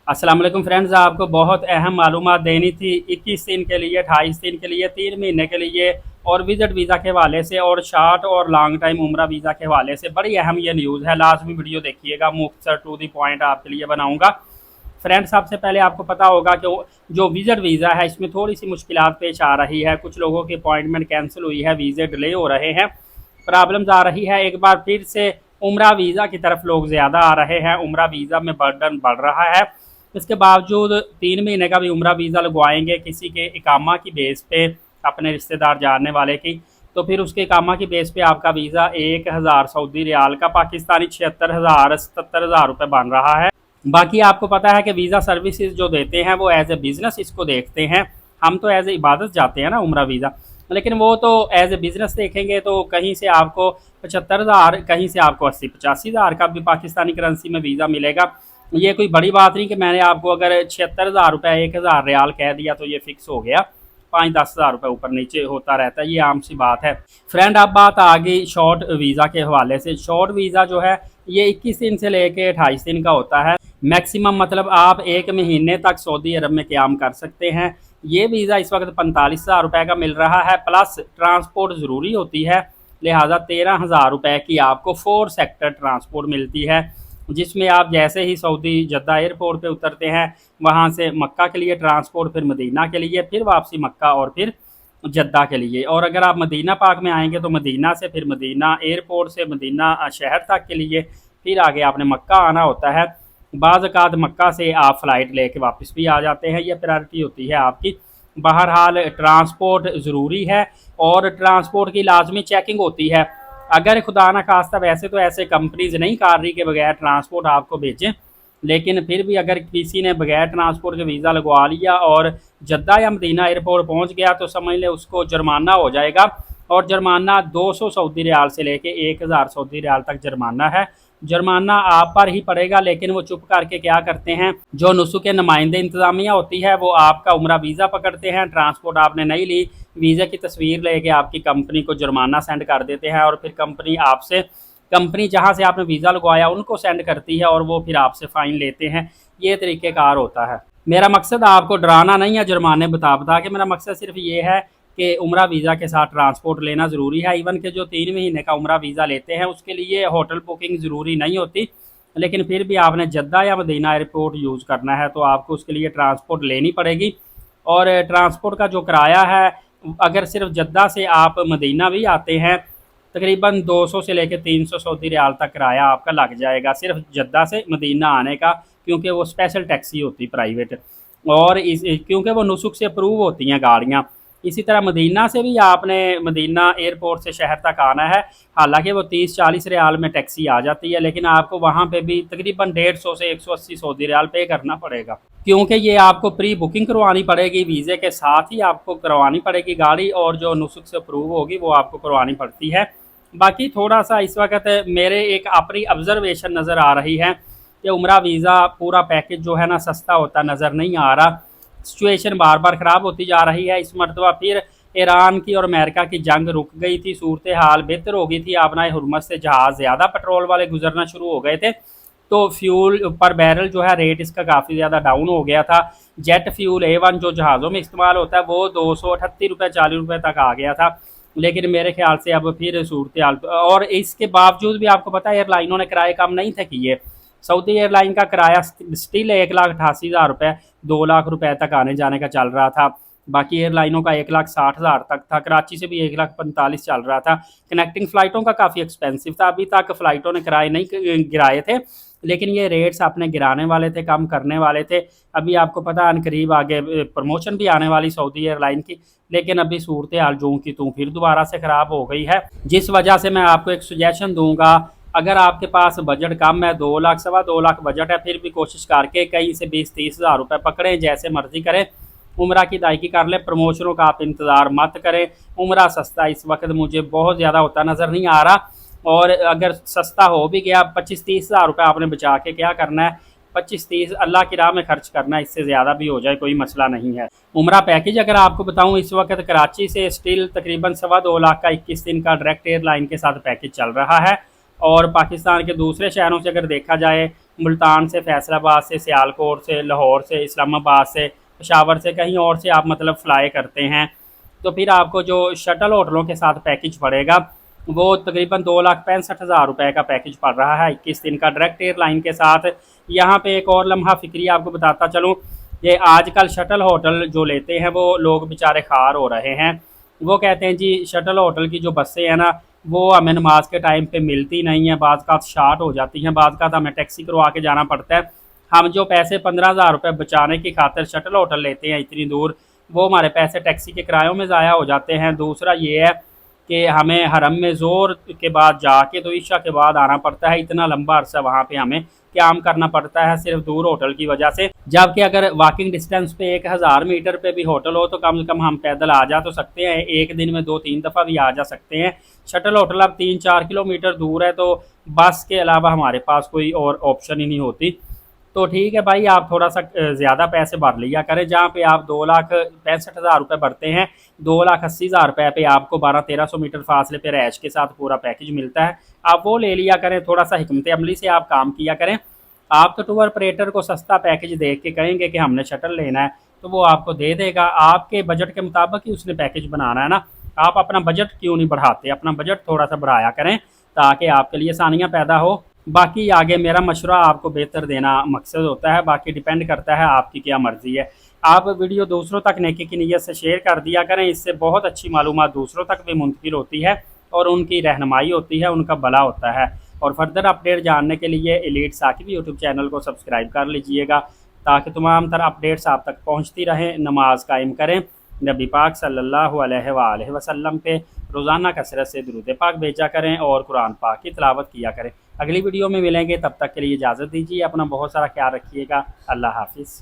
अस्सलाम वालेकुम फ्रेंड्स, आपको बहुत अहम मालूमात देनी थी। 21 दिन के लिए, 28 दिन के लिए, 3 महीने के लिए और विजिट वीज़ा के हवाले से और शॉर्ट और लॉन्ग टाइम उम्रा वीज़ा के हवाले से बड़ी अहम ये न्यूज़ है। लास्ट में वीडियो देखिएगा, मुख्तसर टू दी पॉइंट आपके लिए बनाऊंगा। फ्रेंड्स, सबसे पहले आपको पता होगा कि जो विजिट वीज़ा है इसमें थोड़ी सी मुश्किलात पेश आ रही है। कुछ लोगों की अपॉइंटमेंट कैंसिल हुई है, वीज़े डिले हो रहे हैं, प्रॉब्लम्स आ रही है। एक बार फिर से उम्रा वीज़ा की तरफ लोग ज़्यादा आ रहे हैं, उम्रा वीज़ा में बर्डन बढ़ रहा है। इसके बावजूद 3 महीने का भी उम्रा वीज़ा लगवाएंगे किसी के इकामा की बेस पे, अपने रिश्तेदार जानने वाले की, तो फिर उसके इकामा की बेस पे आपका वीज़ा 1000 सऊदी रियाल का पाकिस्तानी 76,000 77,000 रुपये बन रहा है। बाकी आपको पता है कि वीज़ा सर्विसेज जो देते हैं वो एज ए बिज़नेस इसको देखते हैं। हम तो एज ए इबादत जाते हैं ना उम्रा वीज़ा, लेकिन वो तो एज ए बिज़नेस देखेंगे तो कहीं से आपको 75,000, कहीं से आपको 80-85,000 का भी पाकिस्तानी करेंसी में वीज़ा मिलेगा। ये कोई बड़ी बात नहीं कि मैंने आपको अगर 76,000 रुपये 1,000 रियाल कह दिया तो ये फिक्स हो गया। 5-10,000 रुपये ऊपर नीचे होता रहता है, ये आम सी बात है। फ्रेंड, अब बात आ गई शॉर्ट वीज़ा के हवाले से। शॉर्ट वीज़ा जो है ये 21 दिन से लेके 28 दिन का होता है मैक्सिमम, मतलब आप 1 महीने तक सऊदी अरब में क़याम कर सकते हैं। ये वीज़ा इस वक्त 45,000 रुपये का मिल रहा है, प्लस ट्रांसपोर्ट ज़रूरी होती है, लिहाजा 13,000 रुपये की आपको 4 सेक्टर ट्रांसपोर्ट मिलती है, जिसमें आप जैसे ही सऊदी जद्दा एयरपोर्ट पे उतरते हैं वहाँ से मक्का के लिए ट्रांसपोर्ट, फिर मदीना के लिए, फिर वापसी मक्का और फिर जद्दा के लिए। और अगर आप मदीना पाक में आएंगे तो मदीना से फिर मदीना एयरपोर्ट से मदीना शहर तक के लिए, फिर आगे आपने मक्का आना होता है। बाज़ मक्का से आप फ़्लाइट लेके वापस भी आ जाते हैं, यह प्रायोरिटी होती है आपकी। बहरहाल ट्रांसपोर्ट ज़रूरी है और ट्रांसपोर्ट की लाजमी चेकिंग होती है। अगर खुदा न खास्ता, वैसे तो ऐसे कंपनीज नहीं कर रही कि बगैर ट्रांसपोर्ट आपको भेजें, लेकिन फिर भी अगर किसी ने बगैर ट्रांसपोर्ट के वीज़ा लगवा लिया और जद्दा या मदीना एयरपोर्ट पहुंच गया तो समझ ले उसको जुर्माना हो जाएगा। और जुर्माना 200 सऊदी रियाल से लेके 1,000 सऊदी रियाल तक जुर्माना है। जुर्माना आप पर ही पड़ेगा, लेकिन वो चुप करके क्या करते हैं, जो नुसू के नुमाइंदे इंतज़ामिया होती है वो आपका उम्रा वीज़ा पकड़ते हैं। ट्रांसपोर्ट आपने नहीं ली, वीज़ा की तस्वीर लेके आपकी कंपनी को जुर्माना सेंड कर देते हैं और फिर कंपनी जहां से आपने वीज़ा लगवाया उनको सेंड करती है और वो फिर आपसे फ़ाइन लेते हैं। ये तरीक़ेकार होता है। मेरा मकसद आपको डराना नहीं है जुर्माने बता के, मेरा मकसद सिर्फ ये है कि उम्रा वीज़ा के साथ ट्रांसपोर्ट लेना ज़रूरी है। इवन के जो 3 महीने का उम्रा वीज़ा लेते हैं उसके लिए होटल बुकिंग ज़रूरी नहीं होती, लेकिन फिर भी आपने जद्दा या मदीना एयरपोर्ट यूज़ करना है तो आपको उसके लिए ट्रांसपोर्ट लेनी पड़ेगी। और ट्रांसपोर्ट का जो किराया है, अगर सिर्फ जद्दा से आप मदीना भी आते हैं तकरीबन 200 से लेकर 300 सऊदी रियाल तक किराया आपका लग जाएगा सिर्फ जद्दा से मदीना आने का, क्योंकि वो स्पेशल टैक्सी होती प्राइवेट, और क्योंकि वो नुसुक से अप्रूव होती हैं गाड़ियाँ। इसी तरह मदीना से भी आपने मदीना एयरपोर्ट से शहर तक आना है, हालांकि वो 30-40 रियाल में टैक्सी आ जाती है, लेकिन आपको वहाँ पे भी तकरीबन 150 से 180 सऊदी रियाल पे करना पड़ेगा, क्योंकि ये आपको प्री बुकिंग करवानी पड़ेगी, वीज़े के साथ ही आपको करवानी पड़ेगी गाड़ी, और जो नुसुक से अप्रूव होगी वो आपको करवानी पड़ती है। बाकी थोड़ा सा इस वक्त मेरे एक अपनी ऑब्जर्वेशन नज़र आ रही है कि उम्रा वीज़ा पूरा पैकेज जो है ना सस्ता होता नज़र नहीं आ रहा। सिचुएशन बार बार ख़राब होती जा रही है। इस मरतबा फिर ईरान की और अमेरिका की जंग रुक गई थी, सूरत हाल बेहतर हो गई थी। आपना हुरमत से जहाज़ ज़्यादा पेट्रोल वाले गुजरना शुरू हो गए थे, तो फ्यूल पर बैरल जो है रेट इसका काफ़ी ज़्यादा डाउन हो गया था। जेट फ्यूल A1 जो जहाज़ों में इस्तेमाल होता है वो 238 रुपये 40 रुपये तक आ गया था, लेकिन मेरे ख्याल से अब फिर सूरत हाल, और इसके बावजूद भी आपको पता है एयरलाइनों ने किराए कम नहीं थे किए। सऊदी एयरलाइन का किराया स्टिल 1,88,000 रुपये 2 लाख रुपए तक आने जाने का चल रहा था। बाकी एयरलाइनों का 1,60,000 तक था, कराची से भी 1,45,000 चल रहा था। कनेक्टिंग फ़्लाइटों का काफ़ी एक्सपेंसिव था। अभी तक फ़्लाइटों ने किराए नहीं गिराए थे, लेकिन ये रेट्स अपने गिराने वाले थे, कम करने वाले थे। अभी आपको पता है करीब आगे प्रमोशन भी आने वाली सऊदी एयरलाइन की, लेकिन अभी सूरत हाल जूं की तूं फिर दोबारा से ख़राब हो गई है, जिस वजह से मैं आपको एक सजेशन दूंगा। अगर आपके पास बजट कम है, 2 लाख 2.25 लाख बजट है, फिर भी कोशिश करके कहीं से 20-30 हज़ार रुपये पकड़ें, जैसे मर्जी करें, उम्रा की अदायगी कर लें। प्रमोशनों का आप इंतज़ार मत करें। उम्रा सस्ता इस वक्त मुझे बहुत ज़्यादा होता नज़र नहीं आ रहा, और अगर सस्ता हो भी गया 25-30 हज़ार रुपये आपने बचा के क्या करना है, 25-30 अल्लाह की राह में खर्च करना है, इससे ज़्यादा भी हो जाए कोई मसला नहीं है। उम्रा पैकेज अगर आपको बताऊं, इस वक्त कराची से स्टिल तकरीबन 2.25 लाख का 21 दिन का डायरेक्ट एयरलाइन के साथ पैकेज चल रहा है, और पाकिस्तान के दूसरे शहरों से अगर देखा जाए मुल्तान से, फैसलाबाद से, सियालकोट से, लाहौर से, इस्लामाबाद से, पेशावर से, कहीं और से आप मतलब फ़्लाई करते हैं, तो फिर आपको जो शटल होटलों के साथ पैकेज पड़ेगा वो तकरीबन 2,65,000 रुपये का पैकेज पड़ रहा है 21 दिन का डायरेक्ट एयरलाइन के साथ। यहाँ पे एक और लम्हा फ़िक्री आपको बताता चलूँ, ये आजकल शटल होटल जो लेते हैं वो लोग बेचारे खार हो रहे हैं। वो कहते हैं जी शटल होटल की जो बसें हैं ना वो हमें नमाज के टाइम पे मिलती नहीं है, बाज़ का शार्ट हो जाती हैं, बाज़ का हमें टैक्सी करवा के जाना पड़ता है। हम जो पैसे 15,000 रुपये बचाने की खातिर शटल होटल लेते हैं इतनी दूर, वो हमारे पैसे टैक्सी के किरायों में ज़ाया हो जाते हैं। दूसरा ये है कि हमें हरम में ज़ोर के बाद जाके तो ईशा के बाद आना पड़ता है, इतना लंबा अरसा वहाँ पे हमें क़याम करना पड़ता है सिर्फ दूर होटल की वजह से। जबकि अगर वॉकिंग डिस्टेंस पे 1000 मीटर पे भी होटल हो तो कम से कम हम पैदल आ जा तो सकते हैं, एक दिन में 2-3 दफ़ा भी आ जा सकते हैं। शटल होटल अब 3-4 किलोमीटर दूर है तो बस के अलावा हमारे पास कोई और ऑप्शन ही नहीं होती। तो ठीक है भाई, आप थोड़ा सा ज़्यादा पैसे भर लिया करें। जहाँ पे आप 2,65,000 रुपये भरते हैं, 2,80,000 रुपये पे आपको 1200-1300 मीटर फासले पे रैश के साथ पूरा पैकेज मिलता है। आप वो ले लिया करें, थोड़ा सा हिकमत अमली से आप काम किया करें। आप तो टूर ऑपरेटर को सस्ता पैकेज देख के कहेंगे कि हमने शटल लेना है तो वो आपको दे देगा, आपके बजट के मुताबिक ही उसने पैकेज बनाना है ना। आप अपना बजट क्यों नहीं बढ़ाते, अपना बजट थोड़ा सा बढ़ाया करें ताकि आपके लिए आसानियाँ पैदा हो। बाकी आगे मेरा मशवरा आपको बेहतर देना मकसद होता है, बाकी डिपेंड करता है आपकी क्या मर्ज़ी है। आप वीडियो दूसरों तक नेकी की नीयत से शेयर कर दिया करें, इससे बहुत अच्छी मालूमात दूसरों तक भी मुंतकिल होती है और उनकी रहनुमाई होती है, उनका भला होता है। और फर्दर अपडेट जानने के लिए एलीट साकिब यूट्यूब चैनल को सब्सक्राइब कर लीजिएगा ताकि तमाम तरह अपडेट्स आप तक पहुँचती रहें। नमाज कायम करें, नबी पाक सल्लल्लाहु अलैहि वसल्लम पे रोज़ाना कसरत से दुरूद पाक भेजा करें और कुरान पाक की तिलावत किया करें। अगली वीडियो में मिलेंगे, तब तक के लिए इजाज़त दीजिए। अपना बहुत सारा ख्याल रखिएगा। अल्लाह हाफिज़।